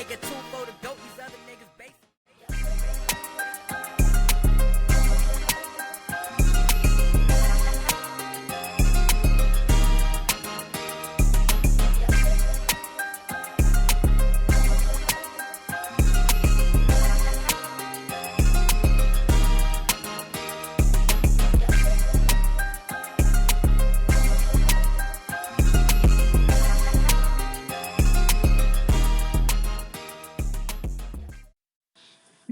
nigga, 2 for the goat, these other niggas basic.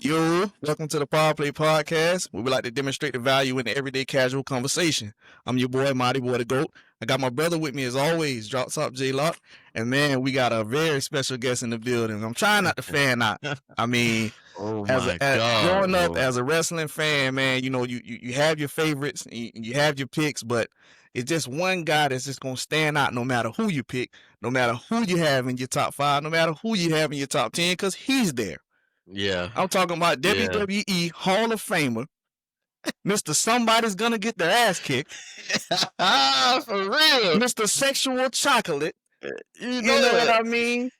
Yo, welcome to the Power Play Podcast, where we like to demonstrate the value in the everyday casual conversation. I'm your boy, Mighty Boy the GOAT. I got my brother with me as always, Drop Top J Lock. And man, we got a very special guest in the building. I'm trying not to fan out. I mean, Oh my God, growing up bro. as a wrestling fan, man, you know, you have your favorites, you have your picks, but it's just one guy that's just going to stand out no matter who you pick, no matter who you have in your top 5, no matter who you have in your top 10, because he's there. Yeah. I'm talking about Yeah. WWE Hall of Famer, Mr. Somebody's Gonna Get Their Ass Kicked. For real. Mr. Sexual Chocolate. You know know what I mean?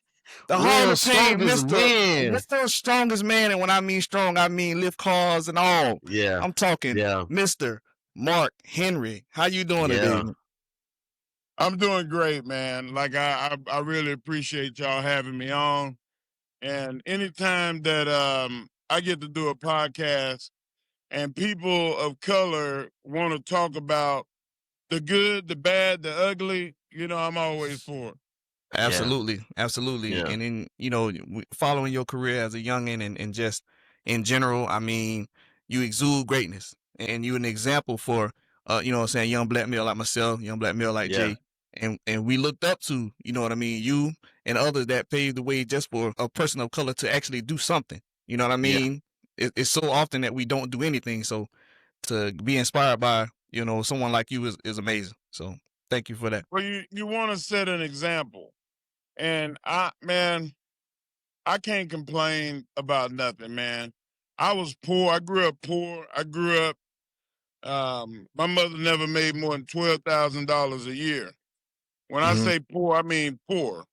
The Hall Real of Fame, strongest man. Mr. Strongest Man. And when I mean strong, I mean lift cars and all. Yeah. I'm talking Yeah. Mr. Mark Henry. How you doing Yeah. today? I'm doing great, man. Like I really appreciate y'all having me on. And anytime that I get to do a podcast and people of color want to talk about the good, the bad, the ugly, you know, I'm always for it. Absolutely. Absolutely. Yeah. And then, you know, following your career as a youngin' and just in general, I mean, you exude greatness and you an example for, you know what I'm saying, young black male like myself, young black male like Yeah. Jay. And we looked up to, you know what I mean, you and others that paved the way just for a person of color to actually do something. You know what I mean? It's so often that we don't do anything. So to be inspired by, you know, someone like you is amazing. So thank you for that. Well, you want to set an example. And I can't complain about nothing, man. I was poor. I grew up poor. My mother never made more than $12,000 a year. When I say poor, I mean poor.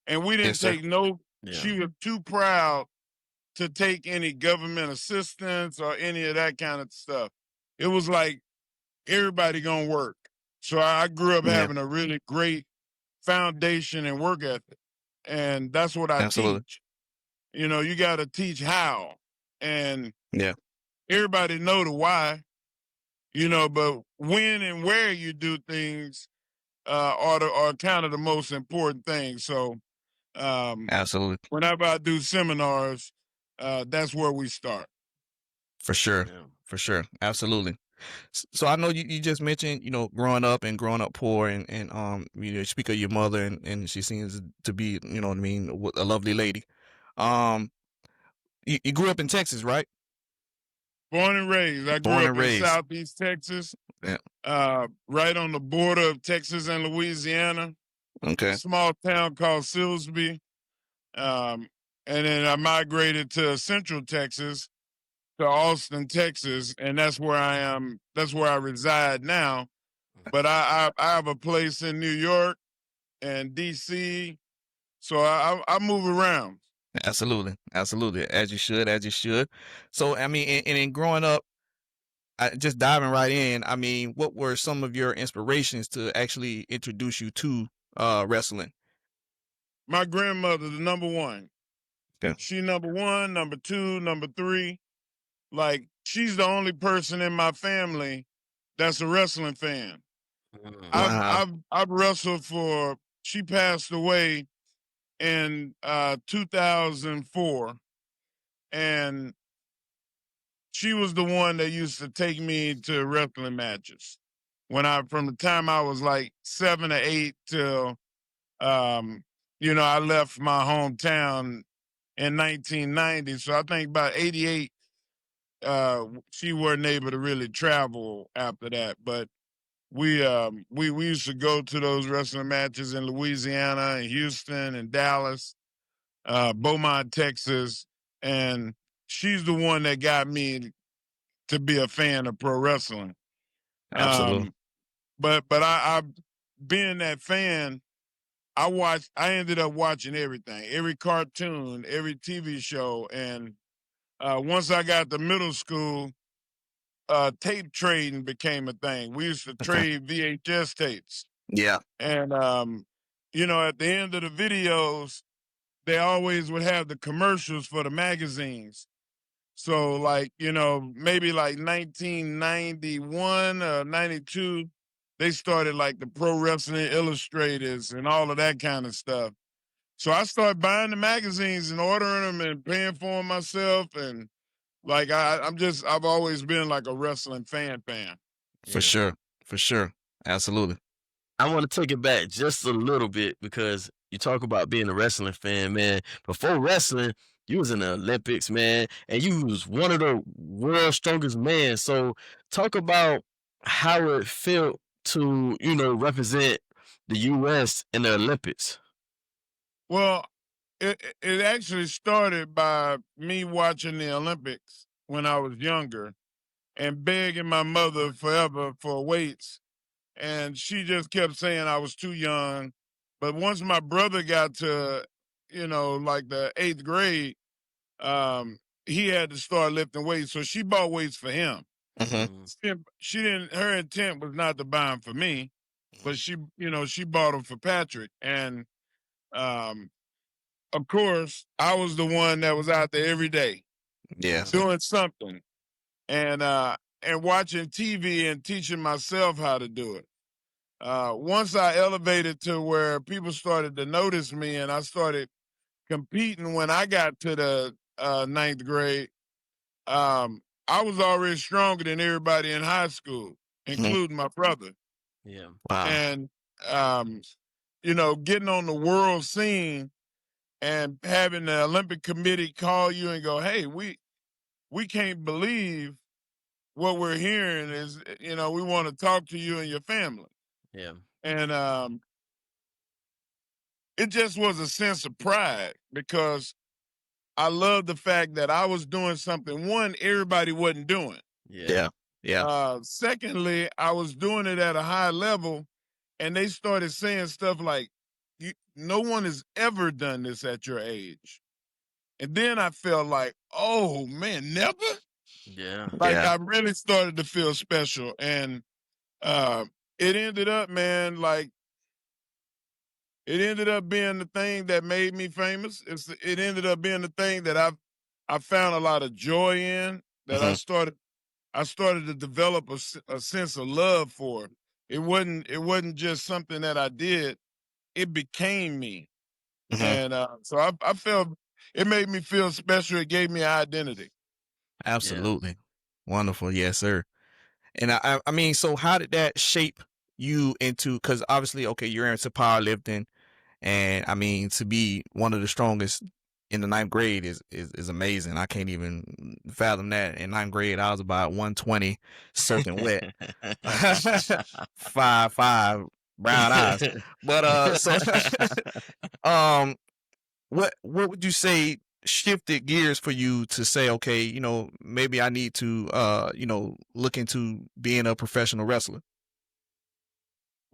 And we didn't take she was too proud to take any government assistance or any of that kind of stuff. It was like everybody gonna work. So I grew up having a really great foundation and work ethic. And that's what I teach. You know, you got to teach how. And everybody know the why, you know, but when and where you do things are kind of the most important things. So Absolutely. whenever I do seminars, that's where we start. For sure. Yeah. For sure. Absolutely. So I know you just mentioned, you know, growing up poor and you know, you speak of your mother and she seems to be, you know what I mean, a lovely lady. You grew up in Texas, right? Born and raised. I grew up in Southeast Texas. Yeah. Right on the border of Texas and Louisiana. Okay. A small town called Silsbee. And then I migrated to Central Texas, to Austin, Texas, and that's where I am. That's where I reside now. But I have a place in New York and DC, so I move around. Absolutely. Absolutely. As you should. So, I mean, and in growing up, just diving right in, I mean, what were some of your inspirations to actually introduce you to wrestling? My grandmother, the number one. Okay. She number one, number two, number three. Like, she's the only person in my family that's a wrestling fan. Wow. I've wrestled for. She passed away in 2004, and she was the one that used to take me to wrestling matches from the time I was like 7 or 8 till you know, I left my hometown in 1990. So I think about 88 she wasn't able to really travel after that. But we used to go to those wrestling matches in Louisiana and Houston and Dallas, Beaumont, Texas, and she's the one that got me to be a fan of pro wrestling. Absolutely. But I being that fan, I ended up watching everything, every cartoon, every TV show, and once I got to middle school, tape trading became a thing. We used to Okay. trade VHS tapes, Yeah. and at the end of the videos, they always would have the commercials for the magazines. So, like, maybe like 1991 or 92, they started like the Pro Wrestling Illustrators and all of that kind of stuff. So I started buying the magazines and ordering them and paying for them myself. And like, I've always been like a wrestling fan. For Yeah. sure. For sure. Absolutely. I want to take it back just a little bit because you talk about being a wrestling fan, man. Before wrestling, you was in the Olympics, man, and you was one of the world's strongest men. So talk about how it felt to, represent the US in the Olympics. Well, it actually started by me watching the Olympics when I was younger and begging my mother forever for weights. And she just kept saying I was too young. But once my brother got to, like the eighth grade, he had to start lifting weights. So she bought weights for him. Hmm. She didn't, her intent was not to buy them for me, but she bought them for Patrick. And, um, of course, I was the one that was out there every day Yes. doing something and watching TV and teaching myself how to do it. Once I elevated to where people started to notice me and I started competing when I got to the ninth grade, I was already stronger than everybody in high school, Mhm. including my brother. Yeah. Wow. And, getting on the world scene and having the Olympic Committee call you and go, hey, we can't believe what we're hearing is, we want to talk to you and your family. Yeah. And it just was a sense of pride because I love the fact that I was doing something, one, everybody wasn't doing. Yeah. Yeah. Yeah. Secondly, I was doing it at a high level and they started saying stuff like, no one has ever done this at your age. And then I felt like, oh man, never? Yeah. Like Yeah. I really started to feel special. And uh, it ended up, man, like it ended up being the thing that made me famous. It ended up being the thing that I found a lot of joy in. That Hmm. I started to develop a sense of love for. It wasn't just something that I did. It became me, Hmm. and so I felt it made me feel special. It gave me an identity. Yeah. Absolutely. Wonderful. Yes, sir. And I mean, so how did that shape you into? Because obviously, okay, you're into powerlifting, and I mean, to be one of the strongest in the ninth grade is amazing. I can't even fathom that. In ninth grade, I was about 120, soaking wet, 5'5", brown eyes. But so um, what would you say shifted gears for you to say, okay, maybe I need to look into being a professional wrestler?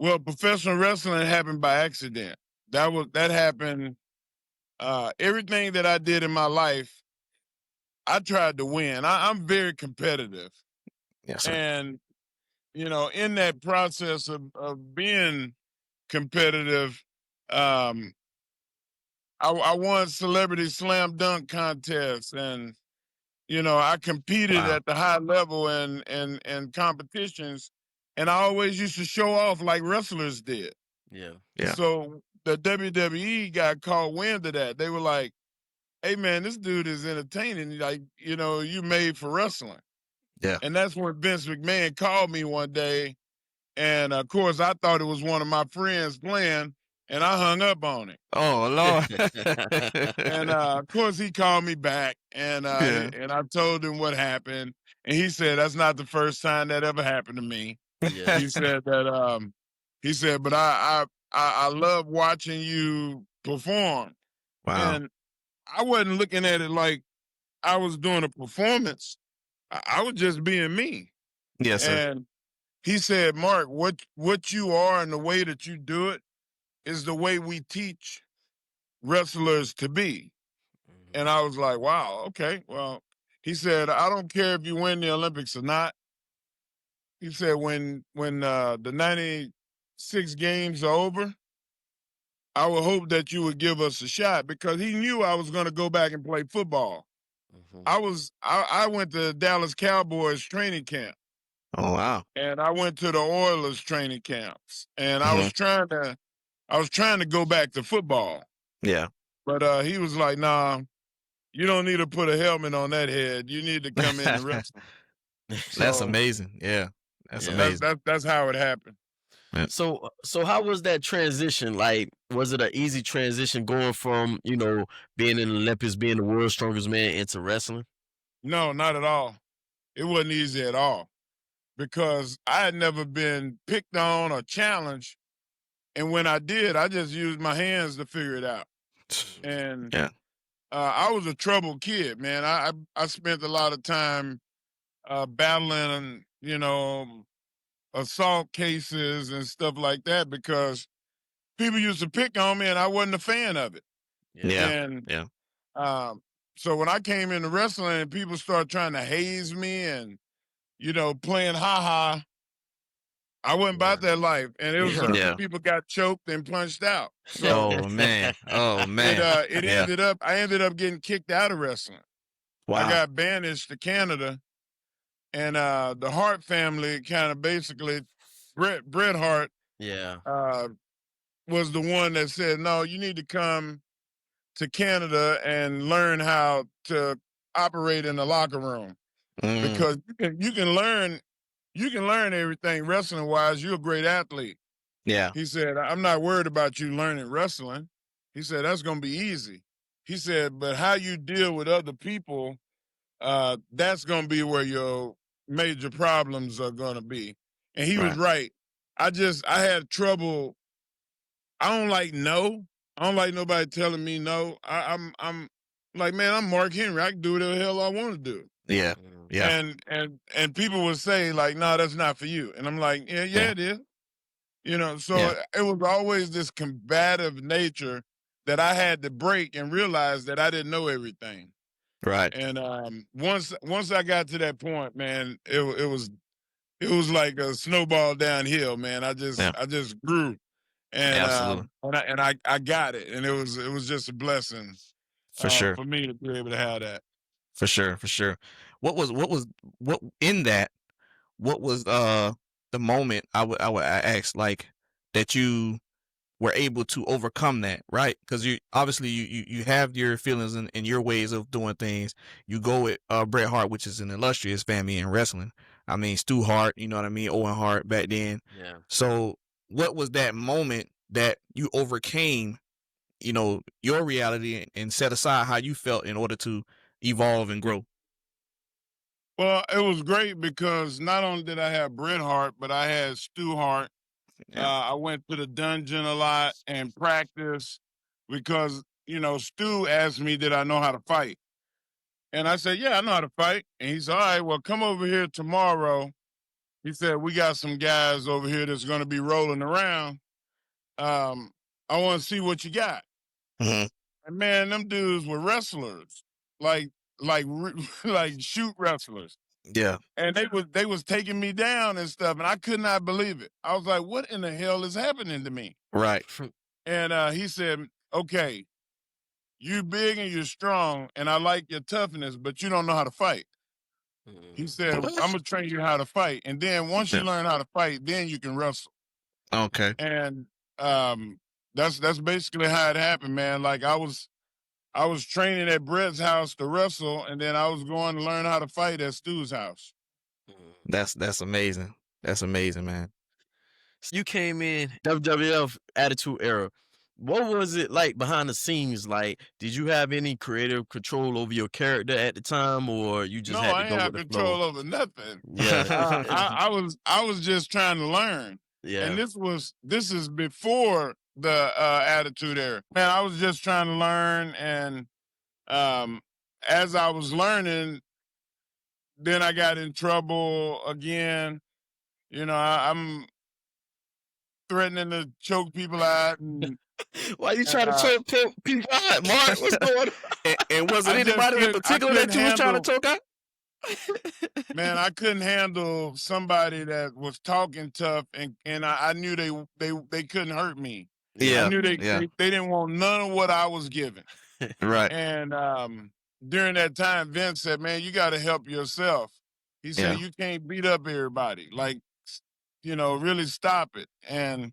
Well, professional wrestling happened by accident. That happened. Everything that I did in my life, I tried to win. I'm very competitive, Yes, sir. and in that process of being competitive, um, I won celebrity slam dunk contests, and I competed Wow. at the high level and competitions, and I always used to show off like wrestlers did. Yeah. Yeah. So the WWE got caught wind of that. They were like, "Hey man, this dude is entertaining. Like, you made for wrestling." Yeah. And that's when Vince McMahon called me one day, and of course I thought it was one of my friends playing, and I hung up on it. Oh Lord. And of course he called me back, and Yeah. and I told him what happened, and he said that's not the first time that ever happened to me. Yeah. He said that he said, but I love watching you perform, Wow. and I wasn't looking at it like I was doing a performance. I was just being me. Yes, sir. And he said, Mark, what you are and the way that you do it is the way we teach wrestlers to be. Mhm. And I was like, wow, okay. Well, he said, I don't care if you win the Olympics or not. He said, when the 96 games are over, I would hope that you would give us a shot, because he knew I was going to go back and play football. Mhm. I went to Dallas Cowboys training camp, Oh wow. and I went to the Oilers training camps, and Hmm. I was trying to go back to football. Yeah. But he was like, nah, you don't need to put a helmet on that head. You need to come in and wrestle. That's So amazing. Yeah. That's Yeah. amazing. that's how it happened. Yeah. So how was that transition? Like, was it an easy transition going from, being in the Olympics, being the world's strongest man into wrestling? No, not at all. It wasn't easy at all, because I had never been picked on or challenged. And when I did, I just used my hands to figure it out. Mhm. And Yeah. I was a troubled kid, man. I spent a lot of time battling, assault cases and stuff like that, because people used to pick on me and I wasn't a fan of it. Yeah. Yeah. And Yeah. um, so when I came into wrestling and people started trying to haze me and, playing ha ha, I wasn't Yeah. about that life. And it was a Yeah. few Yeah. people got choked and punched out. So Oh man. Oh it man. uh it Yeah. ended up I ended up getting kicked out of wrestling. I Wow. got banished to Canada, and the Hart family kind of basically, Bret Hart Yeah. uh, was the one that said, "No, you need to come to Canada and learn how to operate in the locker room, Mm, because you can learn everything wrestling wise. You're a great athlete." yeah. He said, "I'm not worried about you learning wrestling." He said, "That's going to be easy." He said, "But how you deal with other people, that's going to be where your major problems are going to be." And he was Right. right. I had trouble. I don't like no. I don't like nobody telling me no. I'm like, man, I'm Mark Henry. I can do whatever the hell I want to do. Yeah. Mhm. Yeah. And people would say like, no, that's not for you. And I'm like, yeah, yeah, Yeah. it is. So Yeah. it was always this combative nature that I had to break and realize that I didn't know everything. Right. And once I got to that point, man, it was like a snowball downhill, man. I just Yeah. I just grew, and Absolutely. I got it, and it was just a blessing For sure. for me to be able to have that. For sure. For sure. What in that? What was the moment I would ask, like, that you were able to overcome that, right? Because you obviously you have your feelings and your ways of doing things. You go with Bret Hart, which is an illustrious family in wrestling. I mean, Stu Hart, you know what I mean, Owen Hart back then. Yeah. So what was that moment that you overcame, your reality, and set aside how you felt in order to evolve and grow? Well, it was great because not only did I have Bret Hart, but I had Stu Hart. Yeah. I went to the dungeon a lot and practiced, because Stu asked me, did I know how to fight? And I said, yeah, I know how to fight. And he said, all right, well, come over here tomorrow. He said, we got some guys over here that's going to be rolling around. Um, I want to see what you got. Hmm. And man, them dudes were wrestlers, like like shoot wrestlers. Yeah. And they was taking me down and stuff, and I could not believe it. I was like, what in the hell is happening to me? Right. And he said, okay, you big and you're strong, and I like your toughness, but you don't know how to fight. He Mhm. said, I'm What? gonna train you how to fight. And then once you Yeah. learn how to fight, then you can wrestle. Okay. And um that's basically how it happened, man. Like I was training at Brett's house to wrestle, and then I was going to learn how to fight at Stu's house. Mhm. That's amazing. That's amazing, man. You came in WWF Attitude Era. What was it like behind the scenes? Like, did you have any creative control over your character at the time, or you just No, had to I ain't go with have the flow? control over nothing. Yeah. I was just trying to learn, and Yeah. this is before the Attitude Era. Man, I was just trying to learn, and um, as I was learning, then I got in trouble again. I'm threatening to choke people out, and Why you trying to choke people out, Mark? What's going on? And was it I just anybody in couldn't. I particular couldn't that you was trying to handle. choke out? Man, I couldn't handle somebody that was talking tough, and I knew they couldn't hurt me. I Yeah, knew yeah, they didn't want none of what I was giving. right. And during that time, Vince said, "Man, you got to help yourself." He said, Yeah. "You can't beat up everybody. Like, really stop it." And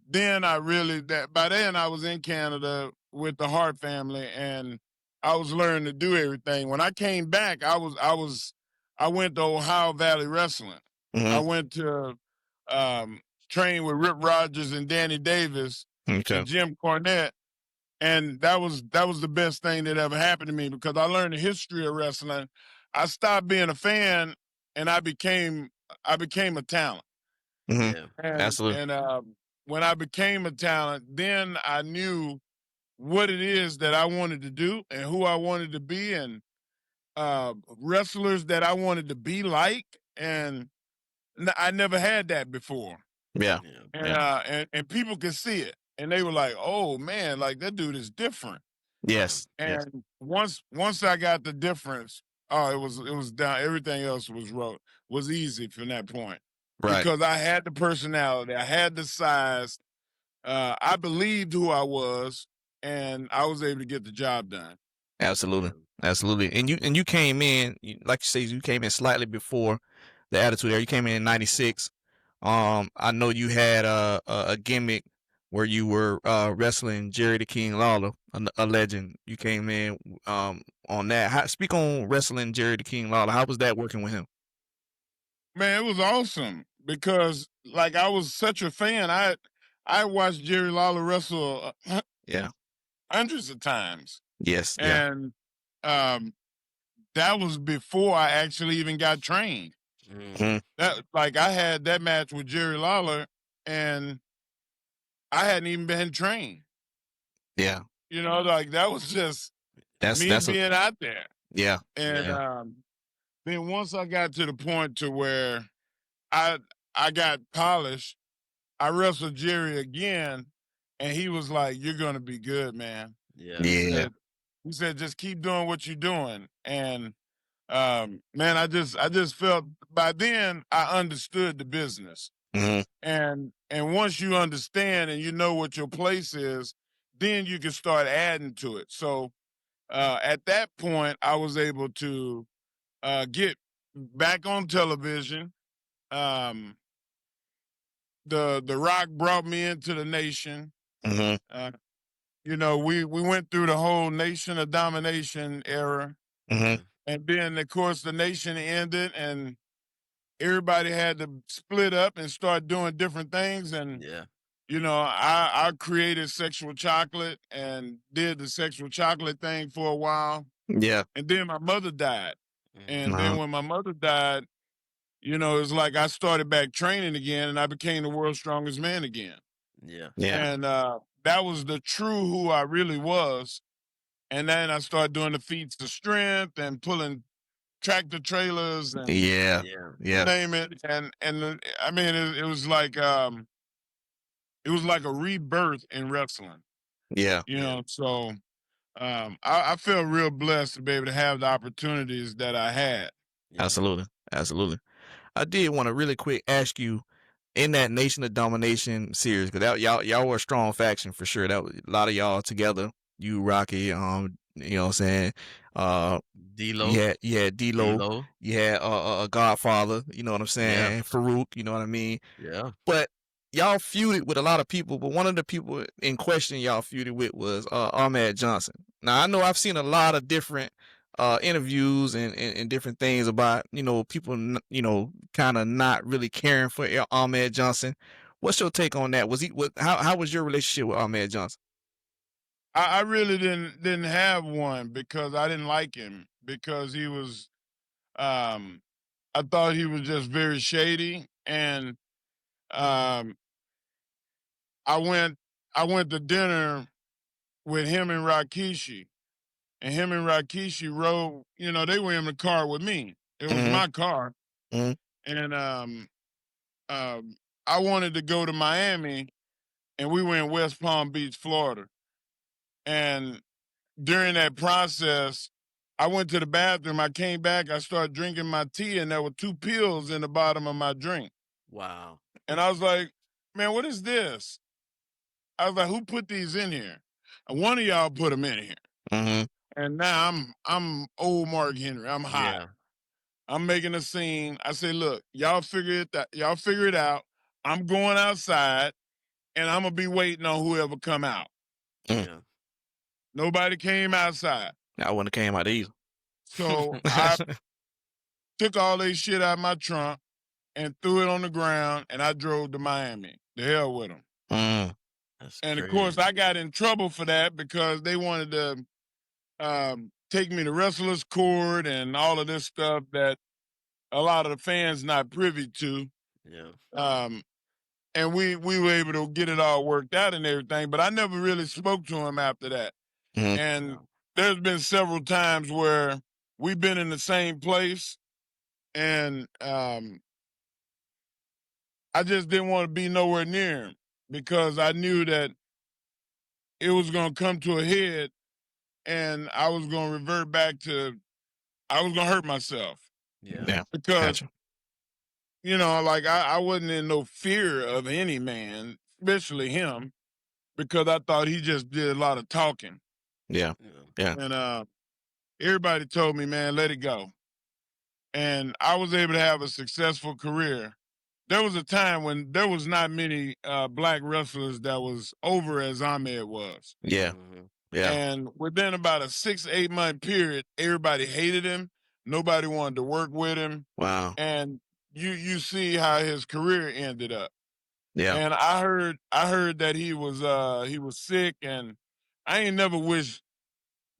then I really that by then I was in Canada with the Hart family, and I was learning to do everything. When I came back, I went to Ohio Valley Wrestling. I Mm-hmm. went to um, train with Rip Rogers and Danny Davis Okay. and Jim Cornette, and that was the best thing that ever happened to me because I learned the history of wrestling. I stopped being a fan, and I became a talent. Mm-hmm. Yeah. And Absolutely. and when I became a talent, then I knew what it is that I wanted to do and who I wanted to be, and wrestlers that I wanted to be like. And I never had that before. Yeah. Yeah. And Yeah. and people could see it, and they were like, "Oh man, like that dude is different." Yeah. Yes. Yes. And once I got the difference, oh, it was down. Everything else was easy from that point Right. because I had the personality, I had the size, I believed who I was, and I was able to get the job done. Absolutely. Absolutely. And you came in, like you say, you came in slightly before the Attitude Era. You came in '96. I know you had a gimmick where you were wrestling Jerry the King Lawler, a legend. You came in on that. Speak on wrestling Jerry the King Lawler. How was that working with him? Man, it was awesome because like I was such a fan. I watched Jerry Lawler wrestle Yeah. hundreds of times, Yes. Yeah. and um, that was before I actually even got trained. Mm. Mm-hmm. That like I had that match with Jerry Lawler, and I hadn't even been trained. Yeah. Like that was just me That's a being out there. yeah. And Yeah. then once I got to the point to where I I got polished, I wrestled Jerry again, and he was like, "You're gonna be good, man." Yeah. He Yeah. said, "He said just keep doing what you're doing." And man, I just felt by then I understood the business, Mm-hmm. and once you understand and you know what your place is, then you can start adding to it. So at that point, I was able to get back on television. Um, the Rock brought me into the Nation. Mm-hmm. Uh, we went through the whole Nation of Domination era, Mm-hmm. Yeah. and then of course the Nation ended, and everybody had to split up and start doing different things. And Yeah. I created Sexual Chocolate and did the Sexual Chocolate thing for a while, Yeah. and then my mother died. Mm. And then Uh-huh. when my mother died, it's like I started back training again, and I became the world's strongest man again. Yeah. Yeah. And that was the true who I really was. And then I started doing the feats of strength and pulling tractor trailers and Yeah. Yeah. you Yeah. name it. And I mean, it was like a rebirth in wrestling. Yeah. Yeah. So I feel real blessed to be able to have the opportunities that I had. Yeah. Absolutely. Absolutely. I did want to really quick ask you in that Nation of Domination series, because y'all were a strong faction for sure. That was a lot of y'all together. You, Rocky, you know what I'm saying? Uh, D-Lo. you had D-Lo, D-Lo. you had a Godfather, you know what I'm Yeah. saying? Farouk, you know what I mean? Yeah. But y'all feuded with a lot of people, but one of the people in question y'all feuded with was Ahmed Johnson. Now I know I've seen a lot of different interviews and different things about people kind of not really caring for Ahmed Johnson. What's your take on that? How was your relationship with Ahmed Johnson? I really didn't have one because I didn't like him because he was um I thought he was just very shady. And um I went I went to dinner with him and Rakishi, and him and Rakishi rode, they were in the car with me. It was Mm-hmm. my car. Mm-hmm. And um I wanted to go to Miami, and we were in West Palm Beach, Florida. And during that process, I went to the bathroom. I came back. I started drinking my tea, and there were 2 pills in the bottom of my drink. Wow. And I was like, "Man, what is this?" I was like, "Who put these in here?" And one of y'all put them in here. Mm-hmm. And now I'm old Mark Henry. I'm hot. Yeah. I'm making a scene. I say, "Look, y'all figure it out. I'm going outside, and I'm gonna be waiting on whoever come out." Yeah. Nobody came outside. I wouldn't have came out either. So I took all they shit out of my trunk and threw it on the ground, and I drove to Miami. The hell with them. Mm. That's And of crazy. course, I got in trouble for that because they wanted to take me to wrestler's court and all of this stuff that a lot of the fans not privy to. Yeah. And we were able to get it all worked out and everything, but I never really spoke to him after that. Mhm. And there's been several times where we've been in the same place, and I just didn't want to be nowhere near him because I knew that it was going to come to a head, and I was going to revert back to I was going to hurt myself Yeah. Yeah. because Gotcha. like I wasn't in no fear of any man, especially him, because I thought he just did a lot of talking. Yeah. Yeah. Yeah. And everybody told me, man, let it go. And I was able to have a successful career. There was a time when there was not many black wrestlers that was over as Ahmed was. Yeah. Mhm. Yeah. And within about a 6-8 month period, everybody hated him. Nobody wanted to work with him. Wow. And you see how his career ended up. Yeah. And I heard that he was sick, and I ain't never wished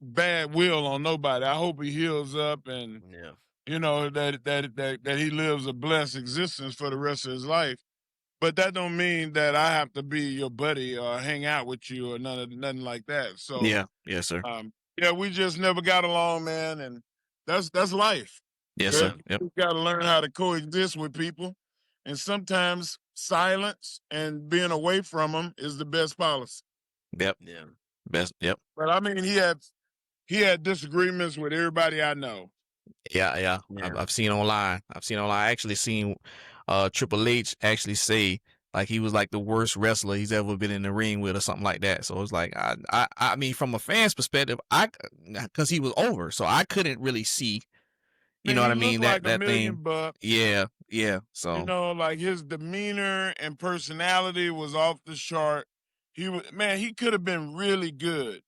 bad will on nobody. I hope he heals up, and Yeah. that he lives a blessed existence for the rest of his life. But that don't mean that I have to be your buddy or hang out with you or nothing like that. So Yeah. Yes, sir. yeah, we just never got along, man, and that's life. Yes, Yeah. sir. Yep. You got to learn how to coexist with people, and sometimes silence and being away from them is the best policy. Yep. Yeah. Best. Yep. But I mean, he had disagreements with everybody I know. Yeah. Yeah. Yeah. I've seen online. I actually seen Triple H actually say like he was like the worst wrestler he's ever been in the ring with or something like that. So it's like I mean from a fan's perspective, because he was over, so I couldn't really see. You Man, know what he I mean? looked like That thing. $1,000,000. Yeah. Yeah. So Like his demeanor and personality was off the chart. He could have been really good.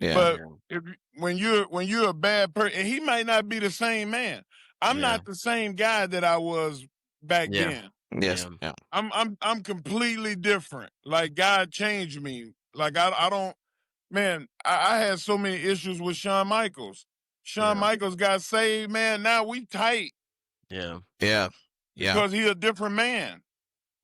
yeah. But Yeah. when you're a bad person, and he might not be the same man. I'm Yeah. not the same guy that I was back Yeah. then. Yes. Yeah. Yeah. I'm completely different. Like God changed me. Like I don't man, I had so many issues with Shawn Michaels. Shawn Yeah. Michaels got saved, man. Now we tight Yeah. Yeah. Yeah. because he a different man.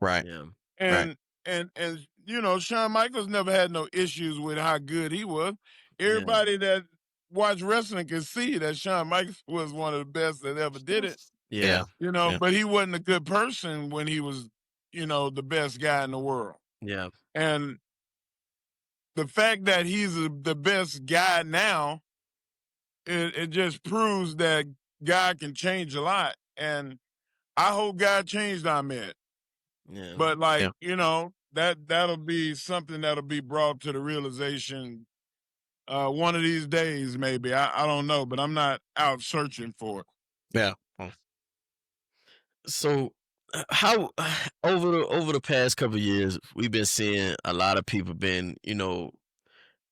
Right. Yeah. Right. And Shawn Michaels never had no issues with how good he was. Yeah. Everybody that watched wrestling can see that Shawn Michaels was one of the best that ever did it. Yeah. Yeah. But he wasn't a good person when he was, the best guy in the world. Yeah. And the fact that he's the best guy now, it just proves that God can change a lot. And I hope God changed Ahmed. Yeah. But Yeah. that'll be something that'll be brought to the realization one of these days, maybe. I don't know, but I'm not out searching for it. Yeah. Oh, So how over the past couple of years, we've been seeing a lot of people been,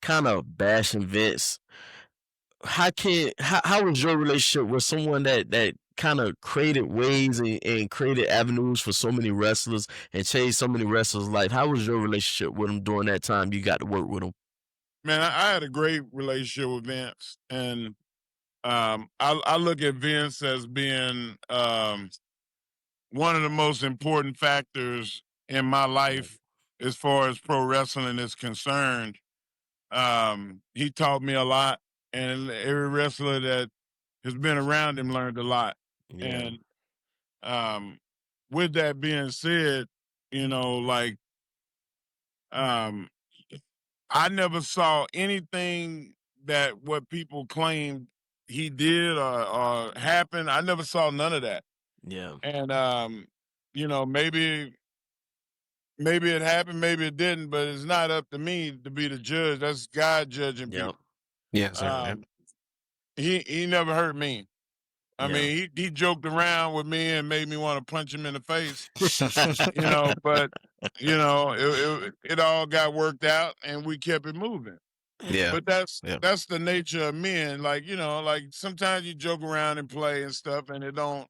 kind of bashing Vince. How was your relationship with someone that kind of created ways and created avenues for so many wrestlers and changed so many wrestlers' life? How was your relationship with him during that time you got to work with him? Man, I had a great relationship with Vince, and I look at Vince as being one of the most important factors in my life as far as pro wrestling is concerned. He taught me a lot, and every wrestler that has been around him learned a lot. Yeah. And with that being said, like um I never saw anything that what people claimed he did or happened. I never saw none of that. Yeah. And maybe it happened, maybe it didn't, but it's not up to me to be the judge. That's God judging Yep. people. Yes, sir. Yep. Um, he never hurt me. I Yeah. mean, he joked around with me and made me want to punch him in the face, but it all got worked out and we kept it moving. Yeah. But that's Yeah. that's the nature of men. Like, like sometimes you joke around and play and stuff and it don't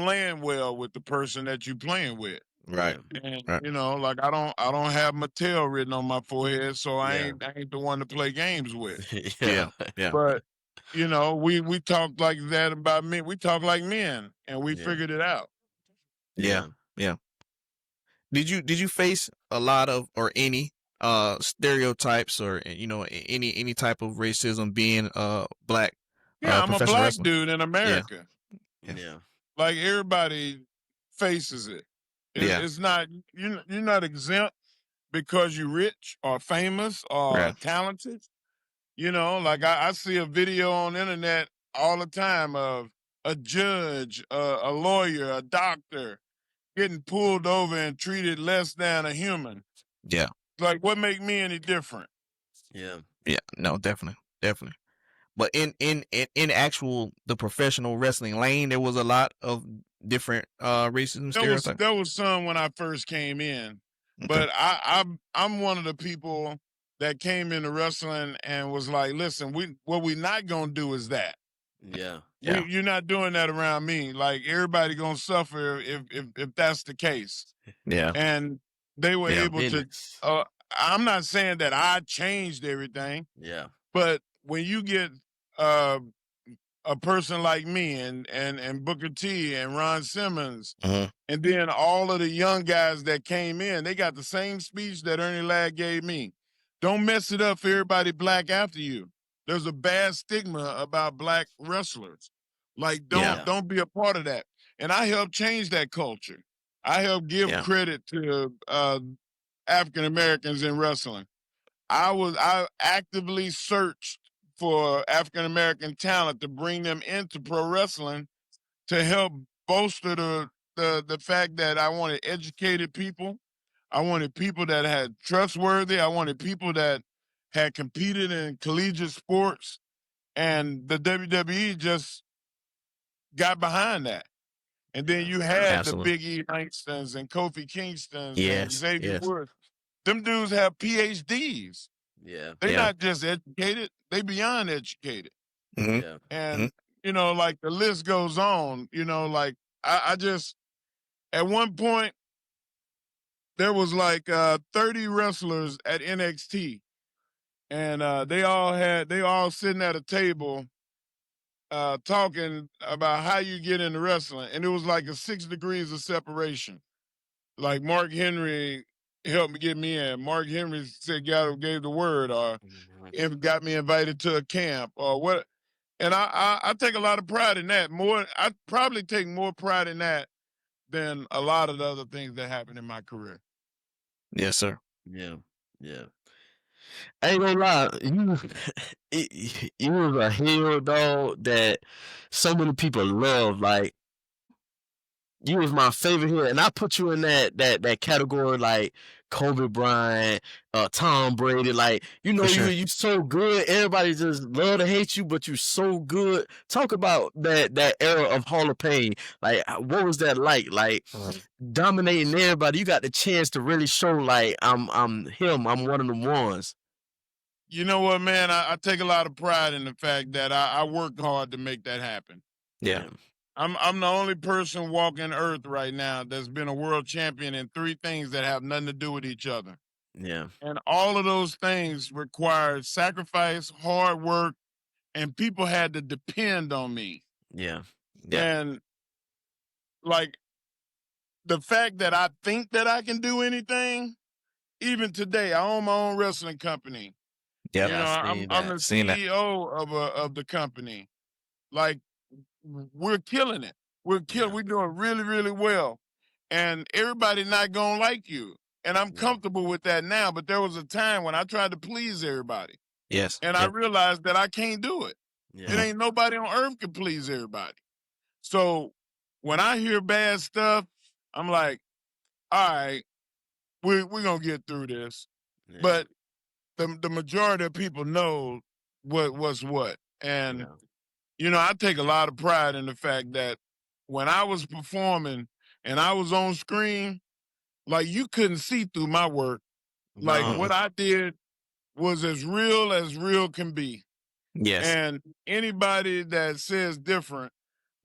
land well with the person that you playing with. Right. And Right. like I don't have Mattel written on my forehead, so I Yeah. ain't the one to play games with. Yeah. Yeah. But we talk like that about men. We talk like men and we Yeah. figured it out. Yeah. Yeah. Did you face a lot of or any stereotypes or any type of racism being black Yeah, I'm a professional black wrestler? dude in Yeah. America. Yeah. Yeah. Like everybody faces it. Yeah. It's not you're not exempt because you're rich or famous or Yeah. talented. Like I see a video on the internet all the time of a judge, a lawyer, a doctor getting pulled over and treated less than a human. Yeah. Like, what make me any different? Yeah. Yeah. No, definitely. Definitely. But in actual the professional wrestling lane, there was a lot of different racism stereotypes. There was some when I first came in, Okay. but I'm one of the people that came into wrestling and was like, listen, what we not gonna do is that. Yeah. Yeah. You're not doing that around me. Like everybody gonna suffer if that's the case. Yeah. And they were Yeah. able to. Business. I'm not saying that I changed everything, Yeah. but when you get uh, a person like me and Booker T and Ron Simmons, Mhm. and then all of the young guys that came in, they got the same speech that Ernie Ladd gave me. Don't mess it up for everybody black after you. There's a bad stigma about black wrestlers. Like Yeah. don't be a part of that. And I helped change that culture. I helped give Yeah. credit to African Americans in wrestling. I actively searched for African American talent to bring them into pro wrestling to help bolster the fact that I wanted educated people. I wanted people that had trustworthy. I wanted people that had competed in collegiate sports, and the WWE just got behind that. And then Yeah. you had the Absolutely. Big E Langstons and Kofi Kingstons and Yes. Xavier Yes. Woods. Them dudes have PhDs. Yeah. They're Yeah. not just educated; they beyond educated. Hmm. Yeah. And like the list goes on. Like I just at one point there was like 30 wrestlers at NXT, and they all sitting at a table talking about how you get into wrestling, and it was like a 6 degrees of separation. Like Mark Henry helped me get me in. Mark Henry said God gave the word, or if got me invited to a camp, or what. And I take a lot of pride in that. I probably take more pride in that than a lot of the other things that happened in my career. Yes, sir. Yeah. Yeah. I ain't gonna lie, you was a hero, dog, that so many people love. Like, you was my favorite hero, and I put you in that category, like Kobe Bryant, Tom Brady. Like, For sure. you so good. Everybody just love to hate you, but you so good. Talk about that era of Hall of Fame. Like, what was that like? Like, dominating everybody. You got the chance to really show, like, I'm him. I'm one of the ones. You know what, man? I take a lot of pride in the fact that I worked hard to make that happen. Yeah. I'm the only person walking Earth right now that's been a world champion in 3 things that have nothing to do with each other. Yeah. And all of those things required sacrifice, hard work, and people had to depend on me. Yeah. Yeah. And like the fact that I think that I can do anything, even today, I own my own wrestling company. Yep. Yeah, I I'm seen I'm that. the Seen that. CEO of the company. Like we're killing it. Yeah. We're doing really, really well. and everybody not gonna like you. And I'm Yeah. comfortable with that now. But there was a time when I tried to please everybody, Yes. and I Yep. realized that I can't do it. It Yeah. ain't nobody on earth can please everybody. So when I hear bad stuff, I'm like, all right, we're gonna get through this. Yeah. But the majority of people know what's what. And Yeah. you know, I take a lot of pride in the fact that when I was performing and I was on screen, like you couldn't see through my work. Like No. what I did was as real can be. Yes. And anybody that says different,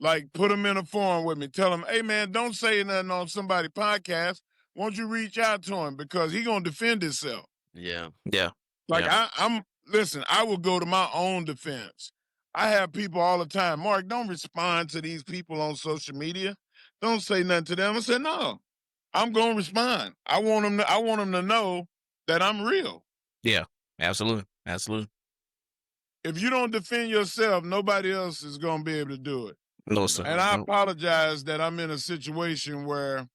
like put them in a forum with me. Tell them, hey man, don't say nothing on somebody's podcast. Won't you reach out to him because he gonna defend himself. Yeah. Yeah. Like Yeah. I'm listen, I will go to my own defense. I have people all the time, Mark, don't respond to these people on social media. Don't say nothing to them. I said, no, I'm gonna respond. I want them to know that I'm real. Yeah. Absolutely. Absolutely. If you don't defend yourself, nobody else is gonna be able to do it. No, sir. And I No. apologize that I'm in a situation where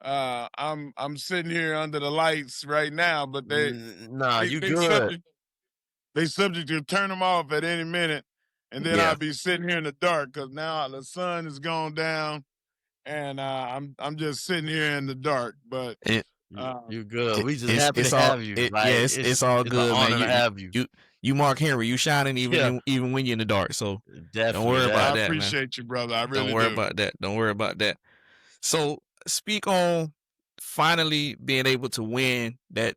I'm sitting here under the lights right now, but Nah, you they good. subject to turn them off at any minute, and then Yeah. I'll be sitting here in the dark because now the sun has gone down, and I'm just sitting here in the dark. But It, You good. We just it's happy to it's all have you. Like it's all it's an good, man. honor to have you. You Mark Henry, you shining Yeah, even when you're in the dark. So don't definitely worry about I that. that, man. appreciate you, brother. I Don't really worry do. about that. Don't worry about that. So speak on finally being able to win that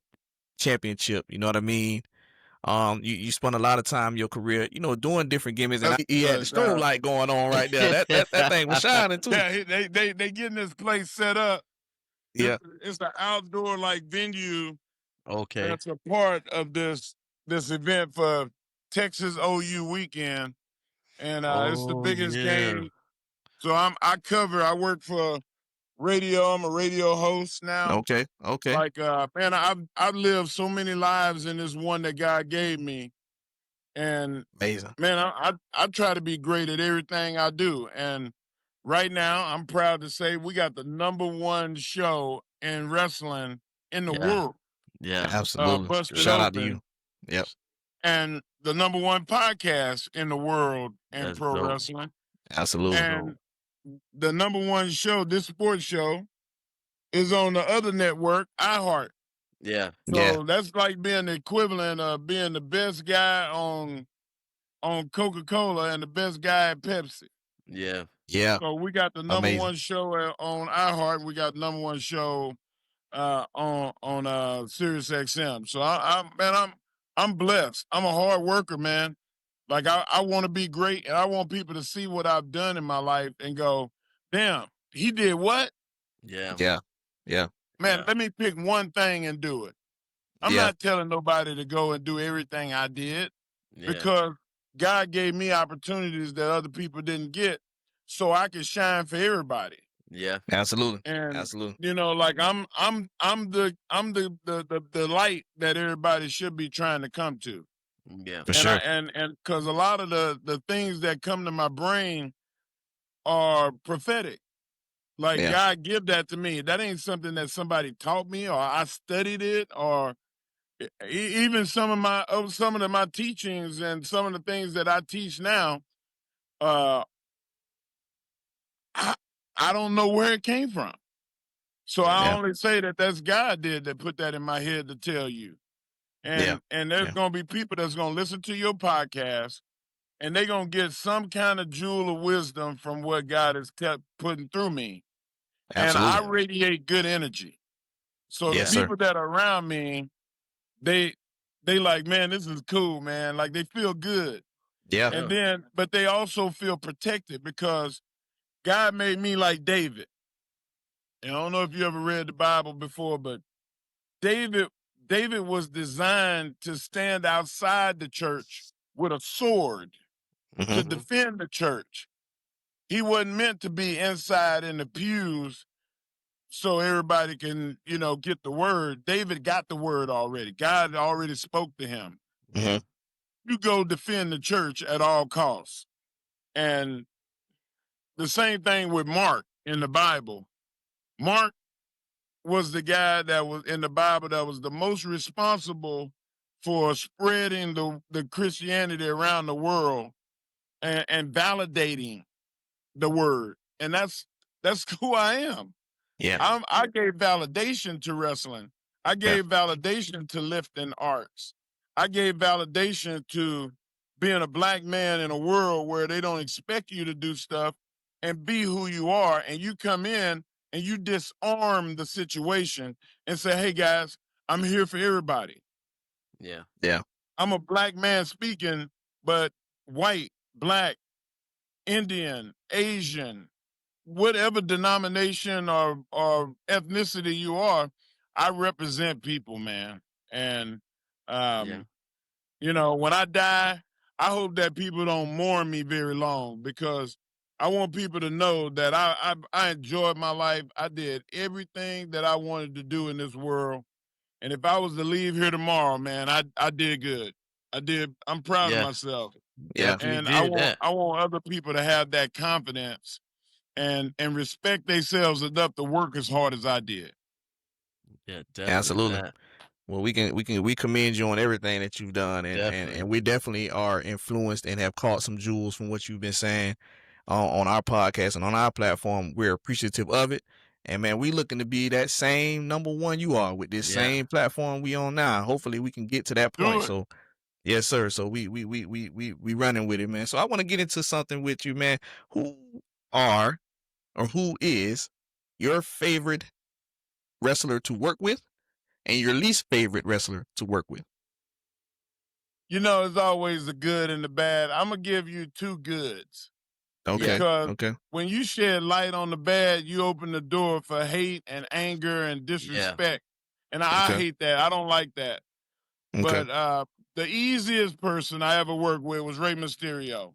championship. You know what I mean? You spent a lot of time in your career, doing different gimmicks, and he had the But strobe light going on right there. That thing was shining too. yeah, they getting this place set up. Yeah. It's an outdoor like venue Okay. that's a part of this event for Texas OU weekend, and it's the Oh biggest yeah. game. So I work for radio. I'm a radio host now. Okay. Okay. Like man, I've lived so many lives in this one that God gave me, and Amazing. man, I try to be great at everything I do. And right now, I'm proud to say we got the #1 show in wrestling in the Yeah. world, Yeah. Absolutely. That's Busted good. Shout out to you. Open, Yep. and the #1 podcast in the world in That's pro dope. wrestling, Absolutely. That's and dope. the #1 show, this sports show, is on the other network, iHeart. Yeah. Yeah. So that's like being the equivalent of being the best guy on Coca-Cola and the best guy at Pepsi. Yeah. Yeah. So we got the Amazing. #1 show on iHeart. We got #1 show on Sirius XM. So I'm blessed. I'm a hard worker, man. Like I want to be great, and I want people to see what I've done in my life and go, damn, he did what? Yeah. Yeah. Yeah. Man, Yeah. let me pick one thing and do it. I'm Yeah. not telling nobody to go and do everything I did Yeah. because God gave me opportunities that other people didn't get, so I can shine for everybody. Yeah. Absolutely. And Absolutely. you know, like I'm the light that everybody should be trying to come to. Yeah. For And sure. and because a lot of the things that come to my brain are prophetic. Like Yeah. God give that to me. That ain't something that somebody taught me or I studied it or even some of my teachings and some of the things that I teach now. Uh, I I don't know where it came from. So I Yeah. only say that that's God did that put that in my head to tell you. Yeah. And there's Yeah. gonna be people that's gonna listen to your podcast and they're gonna get some kind of jewel of wisdom from what God has kept putting through me. And I Absolutely. radiate good energy. So the Yes, sir. people that are around me, they they like, man, this is cool, man. Like they feel good. Yeah. And Yeah. then, but they also feel protected because God made me like David. And I don't know if you ever read the Bible before, but David David was designed to stand outside the church with a sword to Hmm. Mhm. defend the church. He wasn't meant to be inside in the pews so everybody can, get the word. David got the word already. God already spoke to him. Hmm. You go defend the church at all costs. And the same thing with Mark in the Bible. Mark was the guy that was in the Bible that was the most responsible for spreading the Christianity around the world and validating the word. And that's who I am. Yeah. I gave validation to wrestling. I Yeah. gave validation to lifting arts. I gave validation to being a black man in a world where they don't expect you to do stuff and be who you are. And you come in and you disarm the situation and say, hey guys, I'm here for everybody. Yeah. Yeah. I'm a black man speaking, but white, black, Indian, Asian, whatever denomination or ethnicity you are, I represent people, man. And Yeah. when I die, I hope that people don't mourn me very long because I want people to know that I enjoyed my life. I did everything that I wanted to do in this world. And if I was to leave here tomorrow, man, I did good. I'm proud of Yeah. myself. Yeah. Definitely And did that. I want other people to have that confidence and respect themselves enough to work as hard as I did. Yeah, definitely Absolutely. that. Well, we commend you on everything that you've done, Definitely. and we definitely are influenced and have caught some jewels from what you've been saying on our podcast and on our platform. We're appreciative of it, and man, we looking to be that same number one you are with this Yeah. same platform we on now. Hopefully, we can get to that Do point. it. So, yes, sir. So we running with it, man. So I want to get into something with you, man. Who is your favorite wrestler to work with, and your least favorite wrestler to work with? There's always the good and the bad. I'm gonna give you two goods Okay. because Okay. when you shed light on the bad, you open the door for hate and anger and Yeah. disrespect. And I Okay. hate that. I don't like that. Okay. But the easiest person I ever worked with was Rey Mysterio.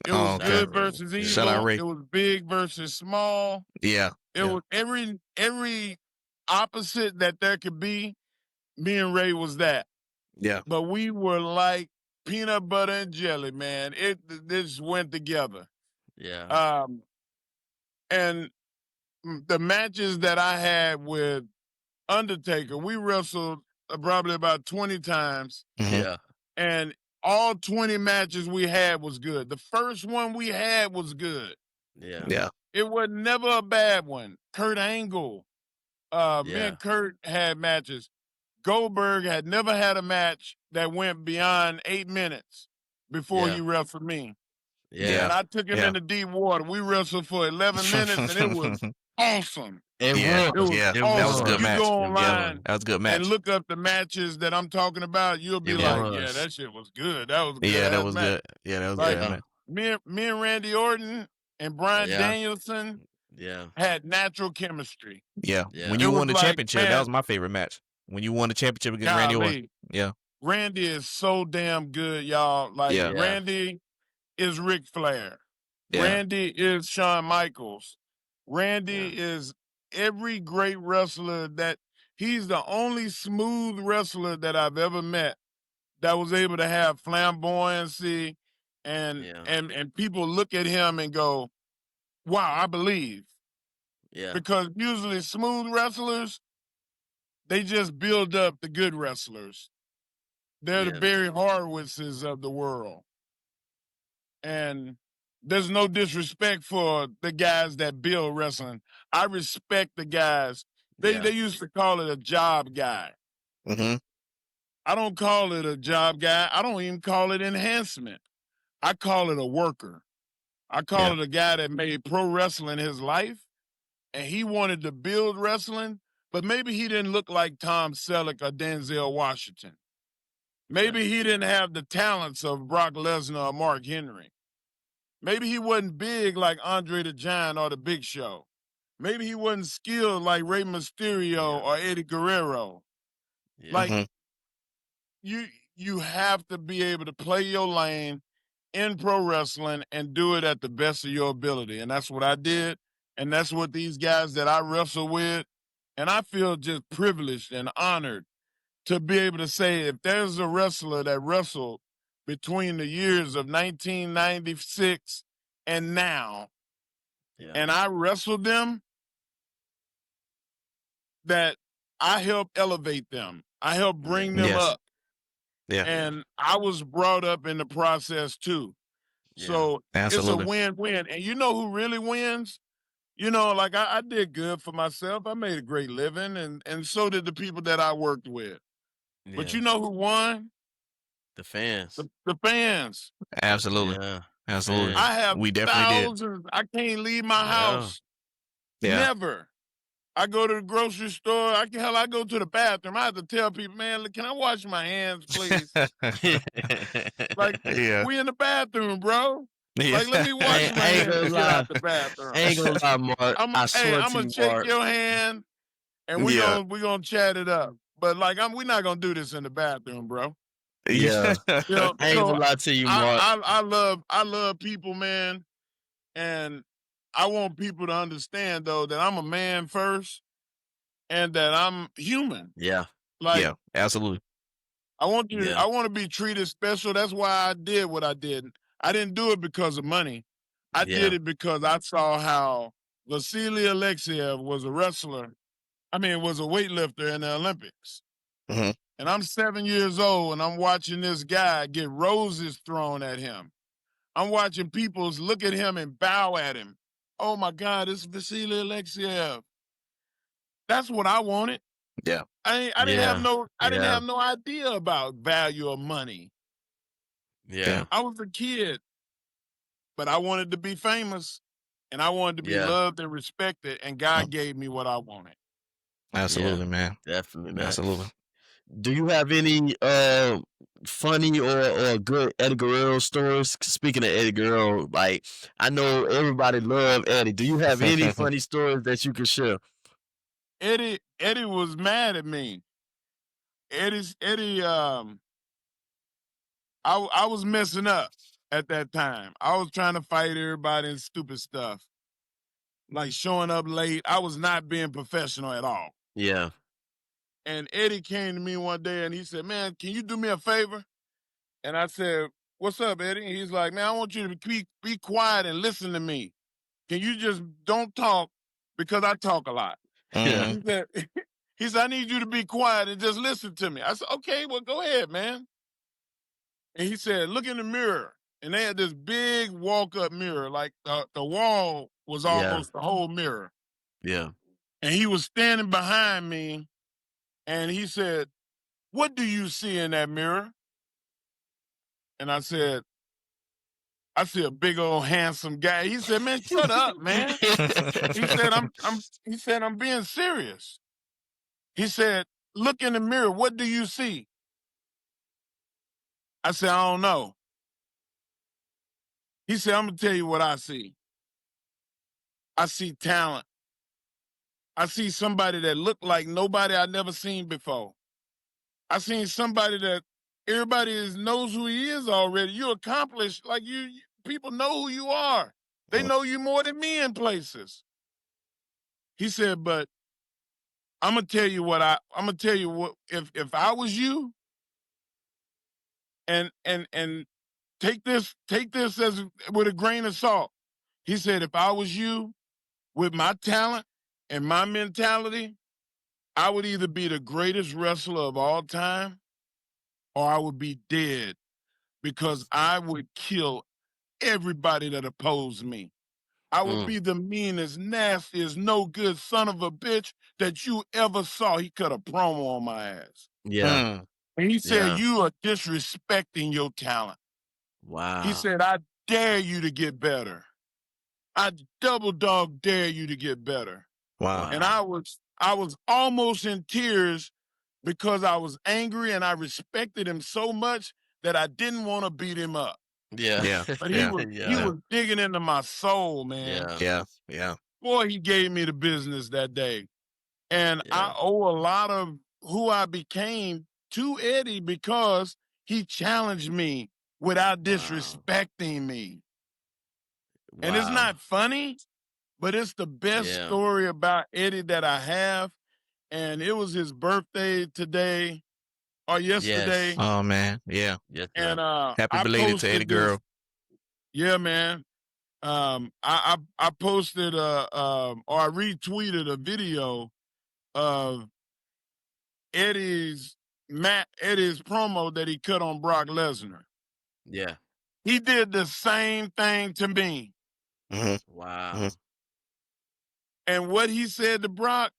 It Oh, was okay. good Exactly. versus Yeah. Shout out evil. Ray. It was big versus small. Yeah. It Yeah. was every opposite that there could be. Me and Ray was that. Yeah. But we were like peanut butter and jelly, man. This went together. Yeah. Um, and the matches that I had with Undertaker, we wrestled probably about 20 times, Mhm. Yeah. and all 20 matches we had was good. The first one we had was good. Yeah. Yeah. It was never a bad one. Kurt Angle, me Yeah. and Kurt had matches. Goldberg had never had a match that went beyond 8 minutes before Yeah. he wrestled me. Yeah. And I took him Yeah. into deep water. We wrestled for 11 minutes, and it was awesome. It Yeah. It was was. Yeah. It That was a awesome. good was. You match. go It online was. That was a good and match. look up the matches that I'm talking about. You'll be It Yeah. like, yeah, was. that shit was good. That was a Yeah, good that ass was match. good. Yeah, that was Like good, Yeah. man. me and Randy Orton and Brian Yeah. Danielson Yeah. had natural chemistry. Yeah. When Yeah. you It was won the like, championship, that was man, my favorite match. When you won the championship against Randy Orton. golly, Yeah. Randy is so damn good, y'all. Like Yeah. Yeah. Randy is Ric Flair. Yeah. Randy is Shawn Michaels. Randy Yeah. is every great wrestler that he's the only smooth wrestler that I've ever met that was able to have flamboyancy and Yeah. and people look at him and go, wow, I believe. Yeah. Because usually smooth wrestlers, they just build up the good wrestlers. They're the Yeah. Barry Horwitzes of the world. And there's no disrespect for the guys that build wrestling. I respect the guys. They Yeah. used to call it a job guy. Mhm. I don't call it a job guy. I don't even call it enhancement. I call it a worker. I call Yeah. it a guy that made pro wrestling his life and he wanted to build wrestling, but maybe he didn't look like Tom Selleck or Denzel Washington. Maybe he didn't have the talents of Brock Lesnar or Mark Henry. Maybe he wasn't big like Andre the Giant or the Big Show. Maybe he wasn't skilled like Rey Mysterio Yeah. or Eddie Guerrero. Yeah. Like Mhm. you have to be able to play your lane in pro wrestling and do it at the best of your ability. And that's what I did. And that's what these guys that I wrestle with. And I feel just privileged and honored to be able to say if there's a wrestler that wrestled between the years of 1996 and now, Yeah. and I wrestled them, that I help elevate them. I help bring them Yes. up. Yeah. And I was brought up in the process too. Yeah. So it's a Absolutely. win-win. And you know who really wins? You know, like I did good for myself. I made a great living, and so did the people that I worked with. But Yeah. you know who won? The fans. The fans. Absolutely. Yeah. Absolutely. I Fans. have We definitely did. thousands. I can't leave my Yeah. house. Yeah. Never. I go to the grocery store. I go to the bathroom. I have to tell people, man, look, can I wash my hands, please? Like, Yeah. we in the bathroom, bro. Yeah. Like, let me wash my I ain't hands gonna and get out lie. the bathroom. I ain't gonna lie, Mark. I Hey, swear I'm to gonna you, shake Mark. your hand and Yeah. we gonna chat it up. But like, we're not gonna do this in the bathroom, bro. Yeah. You know, I ain't so gonna lie to you, Mark. I love people, man, and I want people to understand though that I'm a man first and that I'm human. Yeah. Like, Yeah. Absolutely. I Yeah. want to be treated special. That's why I did what I did. I didn't do it because of money. I Yeah. did it because I saw how Vasily Alexiev was a wrestler. I mean, was a weightlifter in the Olympics. hmm And I'm 7 years old and I'm watching this guy get roses thrown at him. I'm watching people look at him and bow at him. Oh my God, it's Vasily Alexiev. That's what I wanted. Yeah. I didn't have Yeah. Yeah. no idea about value of money. Yeah. I was a kid, but I wanted to be famous and I wanted to be Yeah. loved and respected, and Mm. God gave me what I wanted. Yeah. Absolutely, man. Definitely, man. Absolutely. Do you have any funny or good Eddie Guerrero stories? Speaking of Eddie Guerrero, like I know everybody love Eddie. Do you have any funny stories that you can share? Eddie was mad at me. Eddie I was messing up at that time. I was trying to fight everybody and stupid stuff. Like showing up late. I was not being professional at all. Yeah. And Eddie came to me one day and he said, "Man, can you do me a favor?" And I said, "What's up, Eddie?" And he's like, "Man, I want you to be quiet and listen to me. Can you just don't talk because I talk a lot?" Yeah. hmm He said, he said, "I need you to be quiet and just listen to me." I said, "Okay, well, go ahead, man." And he said, "Look in the mirror." And they had this big walk-up mirror, like the wall was Yeah. almost the whole mirror. Yeah. And he was standing behind me, and he said, "What do you see in that mirror?" And I see a big old handsome guy. He said, "Man, shut up, man." He said, "I'm being serious." He said, "Look in the mirror. What do you see?" I said, "I don't know." He said, "I'm gonna tell you what I see. I see talent. I see somebody that looked like nobody I'd never seen before. I seen somebody that knows who he is already. You accomplished, like people know who you are. They know you more than me in places." He said, "But I'm gonna tell you what if I was you, and take this as with a grain of salt." He said, "If I was you with my talent and my mentality, I would either be the greatest wrestler of all time or I would be dead because I would kill everybody that opposed me. I would Mm. be the meanest, nastiest, no good son of a bitch that you ever saw." He cut a promo on my ass. Yeah. Mm. And he said, Yeah. "You are disrespecting your talent." He Wow. said, "I dare you to get better. I double dog dare you to get better." Wow. And Wow. I was almost in tears because I was angry and I respected him so much that I didn't want to beat him up. Yeah. Yeah. But Yeah. he Yeah. was digging into my soul, man. Yeah. Yeah. Yeah. Boy, he gave me the business that day. And Yeah. I owe a lot of who I became to Eddie because he challenged me without Wow. disrespecting me. And it's Wow. not funny, but it's the best Yeah. story about Eddie that I have. And it was his birthday today or Yes. yesterday. Oh man. Yeah. Yes, And sir. Happy I belated to Eddie posted this. Girl. Yeah, man. I posted or I retweeted a video of Eddie's promo that he cut on Brock Lesnar. Yeah. He did the same thing to me. Wow. And what he said to Brock,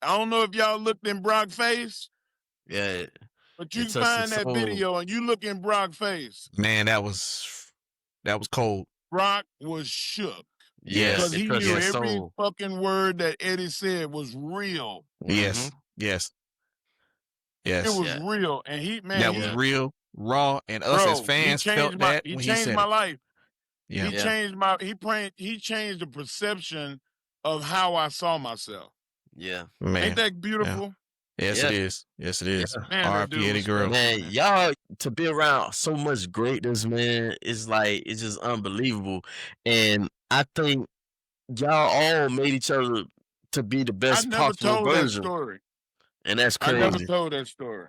I don't know if y'all looked in Brock's face, Yeah. but you It can touched find his that soul. video and you look in Brock's face. Man, that was cold. Brock was shook Yes. because It he touched knew his every soul. fucking word that Eddie said was real. Yes. Yes. It Yes. was Yeah. real, and That was real, raw, and us as bro, he fans changed felt that he when he changed said my it. life. Yeah. He changed the perception of how I saw myself. Yeah. Man. Ain't that Yeah. beautiful? Yes, Yeah. it is. Yes, it is. Yeah. Man, that R.I.P. dude Eddie was Guerrero. special, Man, man. y'all to be around so much greatness, man, it's like it's just unbelievable. And I think y'all all made each other to be the I best never possible told that version. story. And that's I never crazy. told that story.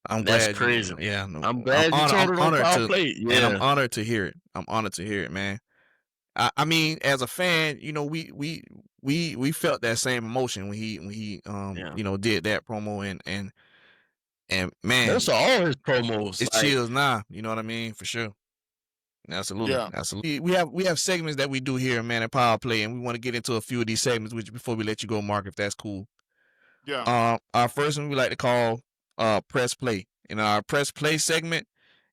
I'm That's glad crazy. you. Yeah, no, I'm glad you told it on honored Power to, Play. and I'm Yeah. honored to hear it. I'm honored to hear it, man. I mean, as a fan, you know, we felt that same emotion when he Yeah. you know, did that promo and man, Those are all his promos. it's Like, chills now. You know what I mean? For sure. Absolutely. Yeah. Absolutely. We have segments that we do here, man, at Power Play, and we want to get into a few of these segments with you before we let you go, Mark, if that's cool. Yeah. Our first one we like to call press play. In our press play segment,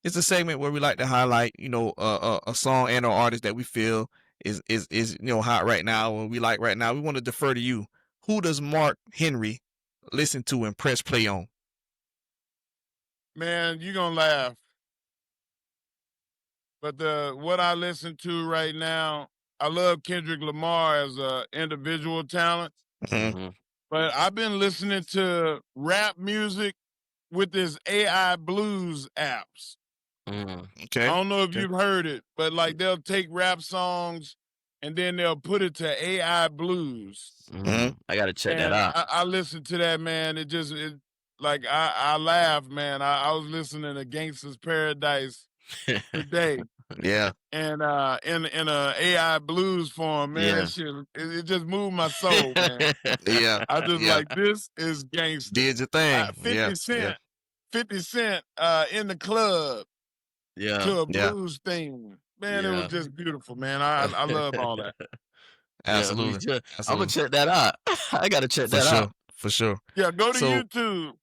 it's a segment where we like to highlight, you know, a song and or artist that we feel is you know, hot right now or we like right now. We want to defer to you. Who does Mark Henry listen to and press play on? Man, you're gonna laugh. But what I listen to right now, I love Kendrick Lamar as a individual talent. mhm. But I've been listening to rap music with this AI blues apps. Mm. Okay. I don't know if Okay. you've heard it, but like they'll take rap songs and then they'll put it to AI blues. Mhm. I gotta check that And out. I listen to that, man. Like I laugh, man. I was listening to Gangsta's Paradise today. Yeah. And in a AI blues form, man, Yeah. that shit it just moved my soul, man. Yeah. I just Yeah. like this is gangster. Did your thing. 50 Yeah. Cent, 50 Cent in the club Yeah. to a Yeah. blues thing. Man, it was Yeah. just beautiful, man. I love all that. Yeah, me Absolutely. too. I'm Absolutely. gonna check that out. I gotta check For that sure. out. For sure. Yeah, go to So YouTube.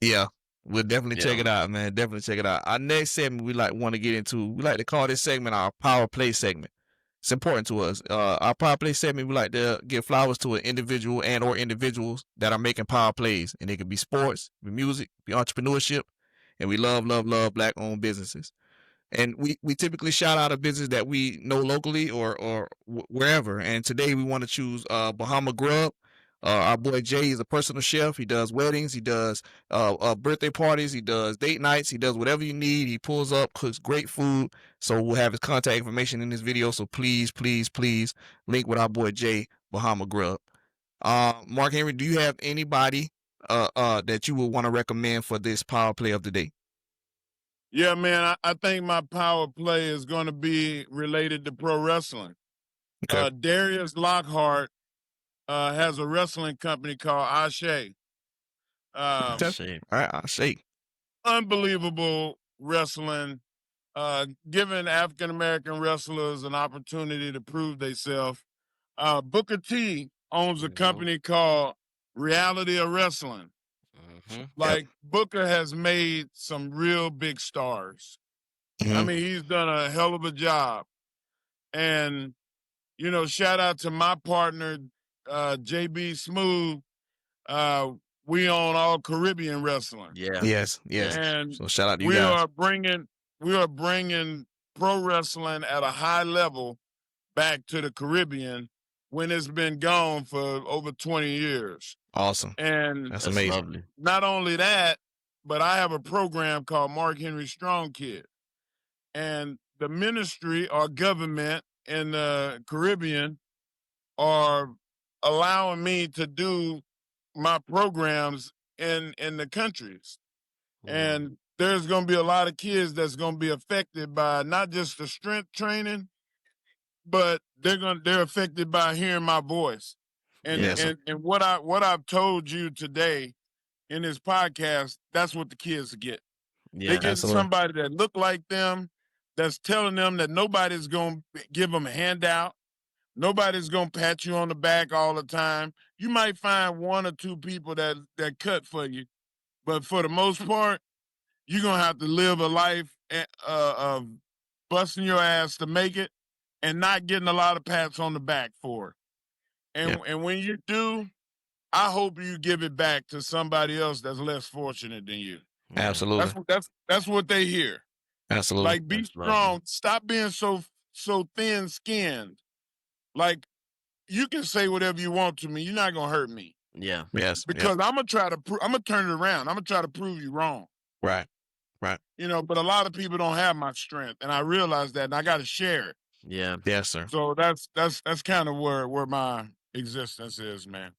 yeah, we'll definitely check Yeah. it out, man. Definitely check it out. Our next segment we want to get into. We like to call this segment our power play segment. It's important to us. Our power play segment, we like to give flowers to an individual and or individuals that are making power plays, and it could be sports, be music, be entrepreneurship, and we love black owned businesses. And we typically shout out a business that we know locally or wherever. And today we want to choose Bahama Grub. Our boy Jay is a personal chef. He does weddings. He does birthday parties. He does date nights. He does whatever you need. He pulls up, cooks great food. So we'll have his contact information in this video. So please, please, please link with our boy Jay, Bahama Grub. Mark Henry, do you have anybody that you would want to recommend for this power play of the day? Yeah, man, I think my power play is going to be related to pro wrestling. Okay. Darius Lockhart has a wrestling company called Ashe. Okay. Shame. All right, I'll say. Unbelievable wrestling, giving African American wrestlers an opportunity to prove themselves. Booker T owns a Mhm. company called Reality of Wrestling. Mhm. Like Booker has made some real big stars. I Mhm. mean, he's done a hell of a job. And, you know, shout out to my partner, JB Smooth. We own All Caribbean Wrestling. Yeah. Yes, yes. And So shout out to you we guys. are bringing pro wrestling at a high level back to the Caribbean when it's been gone for over 20 years. Awesome. And That's That's amazing. lovely. not only that, but I have a program called Mark Henry Strong Kid. And the ministry or government in the Caribbean are allowing me to do my programs in the countries. And there's going to be a lot of kids that's going to be affected by not just the strength training, but they're affected by hearing my voice. And Yeah. and what I've told you today in this podcast, that's what the kids get. They Yeah. getting Absolutely. somebody that look like them, that's telling them that nobody's gonna give them a handout. Nobody's gonna pat you on the back all the time. You might find one or two people that cut for you, but for the most part, you're gonna have to live a life of busting your ass to make it, and not getting a lot of pats on the back for it. Yeah. And when you do, I hope you give it back to somebody else that's less fortunate than you. Yeah. Absolutely. That's what they hear. Absolutely. Like, be That's lovely. strong. Stop being so thin skinned. Like, you can say whatever you want to me. You're not gonna hurt me Yeah. Yes. because Yes. I'm gonna turn it around. I'm gonna try to prove you wrong. Right. Right. You know, but a lot of people don't have my strength, and I realize that, and I got to share it. Yeah. Yes, sir. So that's kind of where my existence is, man.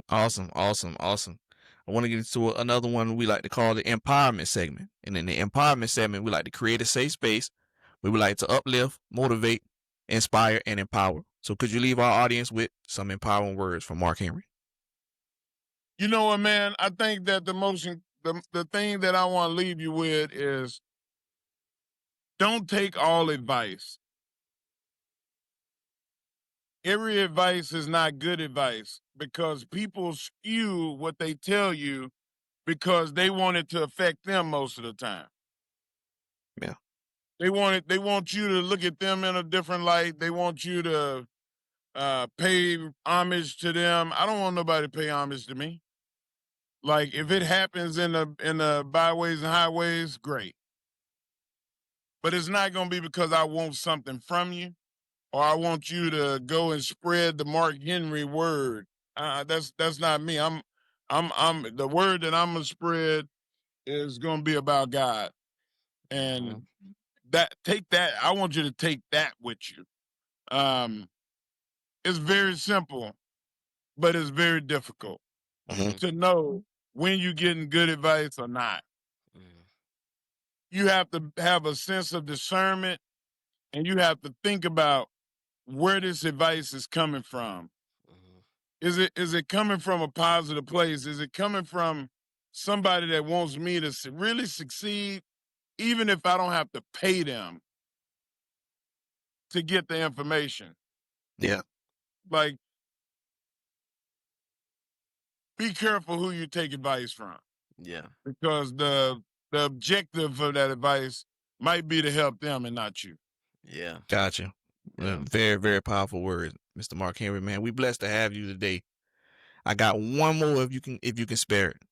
Awesome. Awesome. Awesome. I want to get into another one we like to call the empowerment segment. And in the empowerment segment, we like to create a safe space. We would like to uplift, motivate, inspire, and empower. So could you leave our audience with some empowering words from Mark Henry? You know what, man? I think that the thing that I want to leave you with is, don't take all advice. Every advice is not good advice, because people skew what they tell you because they want it to affect them most of the time. Yeah. They want you to look at them in a different light. They want you to pay homage to them. I don't want nobody to pay homage to me. Like, if it happens in the byways and highways, great. But it's not gonna be because I want something from you, or I want you to go and spread the Mark Henry word. That's not me. I'm the word that I'm gonna spread is gonna be about God. And take that. I want you to take that with you. Um, it's very simple, but it's very difficult Mhm. to know when you're getting good advice or not. You have to have a sense of discernment, and you have to think about where this advice is coming from. Is it coming from a positive place? Is it coming from somebody that wants me to really succeed, even if I don't have to pay them to get the information? Yeah. Like, be careful who you take advice from, Yeah. because the objective of that advice might be to help them and not you. Yeah. Gotcha. Yeah. Very, very powerful words, Mr. Mark Henry, man. We blessed to have you today. I got one more if you can spare it.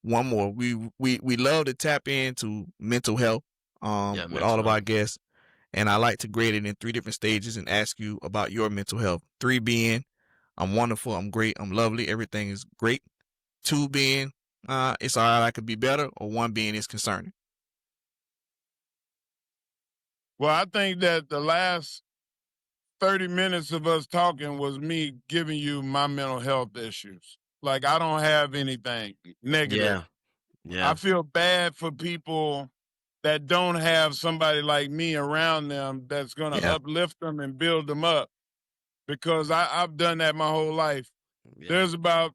One more. We love to tap into mental health Yeah, with mental all of our health. guests. And I like to grade it in 3 different stages and ask you about your mental health. 3 being, I'm wonderful, I'm great, I'm lovely, everything is great. 2 being, it's all right, I could be better. Or 1 being, it's concerning. Well, I think that the last 30 minutes of us talking was me giving you my mental health issues. Like, I don't have anything negative. Yeah. Yeah. I feel bad for people that don't have somebody like me around them that's going to Yeah. uplift them and build them up, because I've done that my whole life. Yeah. There's about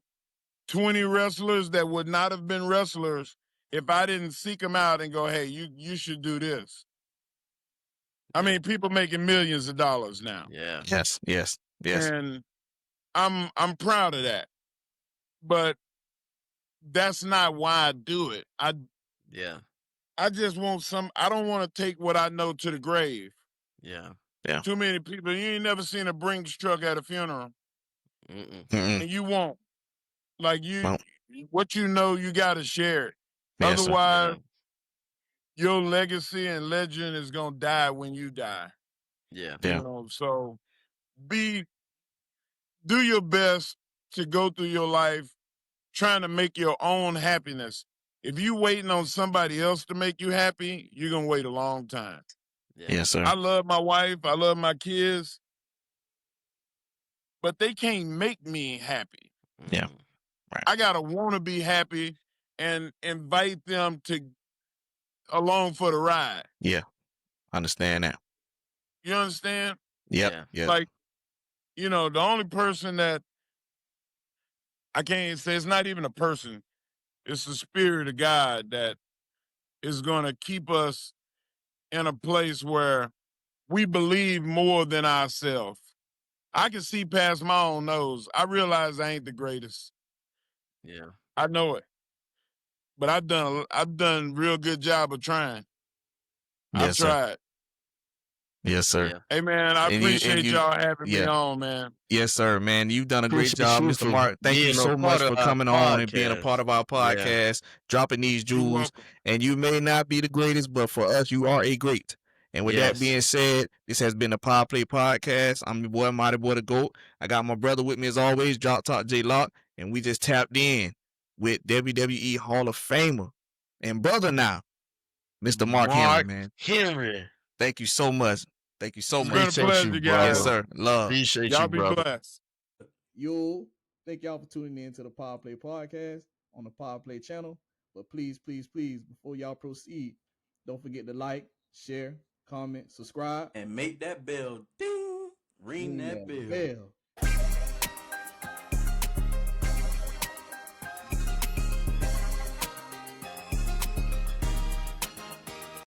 20 wrestlers that would not have been wrestlers if I didn't seek them out and go, hey, you should do this. I mean, people making millions of dollars now. Yeah. Yes, yes, yes. And I'm proud of that. But that's not why I do it. Yeah. I just want I don't want to take what I know to the grave. Yeah. Yeah. Too many people. You ain't never seen a Brinks truck at a funeral, Mm-mm. and you won't. Like, Well, what you know, you got to share it. yes, sir. Otherwise, Yeah. your legacy and legend is gonna die when you die. Yeah. Yeah. You know, so do your best to go through your life trying to make your own happiness. If you waiting on somebody else to make you happy, you're gonna wait a long time. Yeah. Yes, sir. I love my wife, I love my kids, but they can't make me happy. Yeah. I gotta want to be happy and invite them along for the ride. Yeah. Understand that. You understand? Yep. Yeah. Yep. Like, the only person that I can't say it's not even a person. It's the spirit of God that is going to keep us in a place where we believe more than ourselves. I can see past my own nose. I realize I ain't the greatest. Yeah. I know it, but I've done real good job of trying. I've Yes, sir. tried. Yes, sir. Yeah. Hey man, I And appreciate y'all having me yeah. on, man. Yes, sir, man. You've done a great Appreciate job, you Mr. for Mark. Thank you being a so much part of for our coming on and being a part podcast. of our Yeah. podcast, dropping these You're jewels. welcome. And you may not be the greatest, but for us, you are a great. And with that Yes. being said, this has been the Power Play Podcast. I'm your boy, Mighty Boy the GOAT. I got my brother with me as always, Drop Top J Lock, and we just tapped in with WWE Hall of Famer and brother now, Mr. Mark Henry, man. Henry. Thank you so much. Thank you so It's much. been a Appreciate pleasure, you, guys. Yes, brother. sir. Love. Appreciate Y'all you, be brother. blessed. Yo, thank y'all for tuning in to the Power Play Podcast on the Power Play channel. But please, please, please, before y'all proceed, don't forget to like, share, comment, subscribe, And make that bell ding. Ring that bell.